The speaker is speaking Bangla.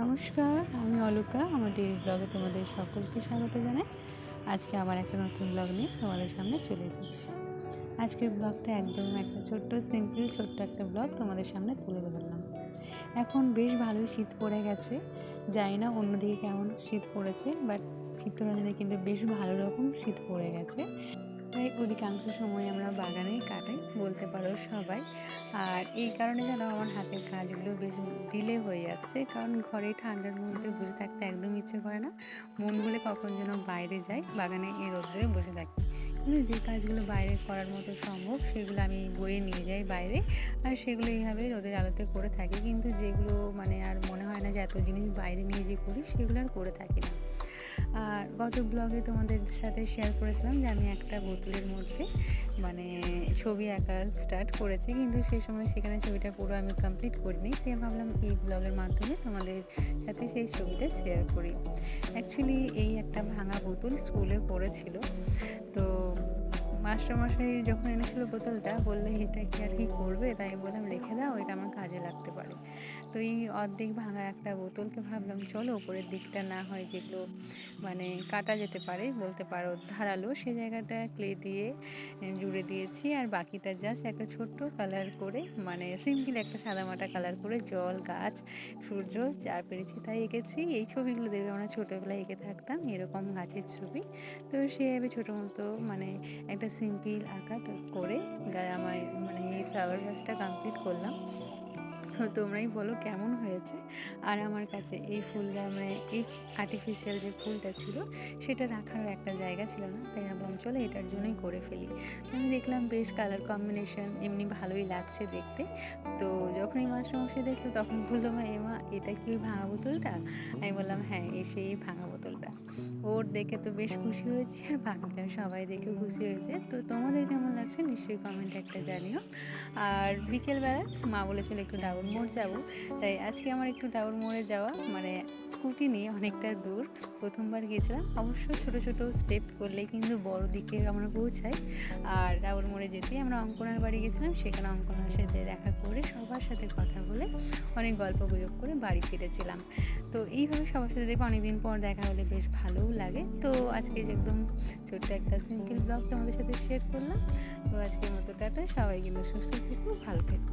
নমস্কার, আমি অলকা। আমার ডেইলি ব্লগে তোমাদের সকলকে স্বাগত জানাই। আজকে আবার একটা নতুন ব্লগ নিয়ে তোমাদের সামনে চলে এসেছি। আজকের ব্লগটা একদম একটা ছোট্ট একটা ব্লগ তোমাদের সামনে তুলে ধরলাম। এখন বেশ ভালোই শীত পড়ে গেছে। জানি না অন্যদিকে কেমন শীত পড়েছে, বাট চিত্তরঞ্জনে কিন্তু বেশ ভালো রকম শীত পড়ে গেছে। তাই অধিকাংশ সময় আমরা বাগানেই কাটাই বলতে পারো সবাই। আর এই কারণে যেন আমার হাতের কাজগুলো বেশ ডিলে হয়ে যাচ্ছে, কারণ ঘরে ঠান্ডার মধ্যে বসে থাকতে একদম ইচ্ছে করে না। মন বলে কখন যেন বাইরে যাই, বাগানে এই রোদ্দুরে বসে থাকি। কিন্তু যে কাজগুলো বাইরে করার মতো সম্ভব সেগুলো আমি বয়ে নিয়ে যাই বাইরে, আর সেগুলো এইভাবে রোদের আলোতে করে থাকি। কিন্তু যেগুলো মানে আর মনে হয় না যে এত জিনিস বাইরে নিয়ে যে করি, সেগুলো আর করে থাকি না। আর গত ব্লগে তোমাদের সাথে শেয়ার করেছিলাম যে আমি একটা বোতলের মধ্যে মানে ছবি আঁকা স্টার্ট করেছি, কিন্তু সেই সময় সেখানে ছবিটা পুরো আমি কমপ্লিট করিনি। তাই ভাবলাম এই ব্লগের মাধ্যমে তোমাদের সাথে সেই ছবিটা শেয়ার করি। অ্যাকচুয়ালি এই একটা ভাঙা বোতল স্কুলে পড়েছিল, তো মাস্টারমশাই যখন এনেছিল বোতলটা বললে এটা কি আর কি করবে, তাই আমি বললাম রেখে দাও, এটা আমার কাজে লাগতে পারে। তো এই অর্ধেক ভাঙা একটা বোতলকে ভাবলাম চলো ওপরের দিকটা না হয় যেগুলো মানে কাটা যেতে পারে বলতে পারো ধারালো, সে জায়গাটা ক্লে দিয়ে জুড়ে দিয়েছি। আর বাকিটা জাস্ট একটা ছোট্ট কালার করে মানে সিম্পল একটা সাদামাটা কালার করে জল, গাছ, সূর্য যা পেরেছি তাই এঁকেছি। এই ছবিগুলো দেখবে আমরা ছোটোবেলায় এঁকে থাকতাম, এরকম গাছের ছবি। তো সেভাবে ছোটো মতো মানে একটা সিম্পল আঁকা করে আমার মানে এই ফ্লাওয়ার গাছটা কমপ্লিট করলাম। তো তোমরাই বলো কেমন হয়েছে। আর আমার কাছে এই মানে এই আর্টিফিশিয়াল যে ফুলটা ছিল সেটা রাখারও একটা জায়গা ছিল না, তাই ভাবলাম চলো এটার জন্যই করে ফেলি। তো আমি দেখলাম বেশ কালার কম্বিনেশন এমনি ভালোই লাগছে দেখতে। তো যখনই মাস্টারমশাই দেখলো তখন বললো, মা এমা এটা কি ওই ভাঙা বোতলটা? আমি বললাম হ্যাঁ, সেই ভাঙা বোতলটা। ওর দেখে তো বেশ খুশি হয়েছি, আর বাকিটা সবাই দেখে খুশি হয়েছে। তো তোমাদের কেমন লাগছে নিশ্চয়ই কমেন্টে একটা জানিও। আর বিকেলবেলা মা বলেছিল একটু ডাবর মোড় যাবো, তাই আজকে আমার একটু ডাবর মোড়ে যাওয়া মানে স্কুটি নিয়ে অনেকটা দূর। প্রথমবার গিয়েছিলাম, অবশ্য ছোট ছোট স্টেপ করলেই কিন্তু বড় দিকে আমরা পৌঁছাই। আর ডাবর মোড়ে যেতেই আমরা অঙ্কনার বাড়ি গেছিলাম, সেখানে অঙ্কনার সাথে দেখা করে সবার সাথে কথা বলে অনেক গল্প গুজব করে বাড়ি ফিরেছিলাম। তো এইভাবে সবার সাথে দেখবো অনেকদিন পর দেখা হলে বেশ ভালোও লাগে। তো আজকে একদম ছোট্ট একটা সিম্পল ব্লগ তোমাদের সাথে শেয়ার করলাম। তো আজকের মতো টাটা, সবাই কিন্তু সুস্থ থেকো, ভালো থেকো।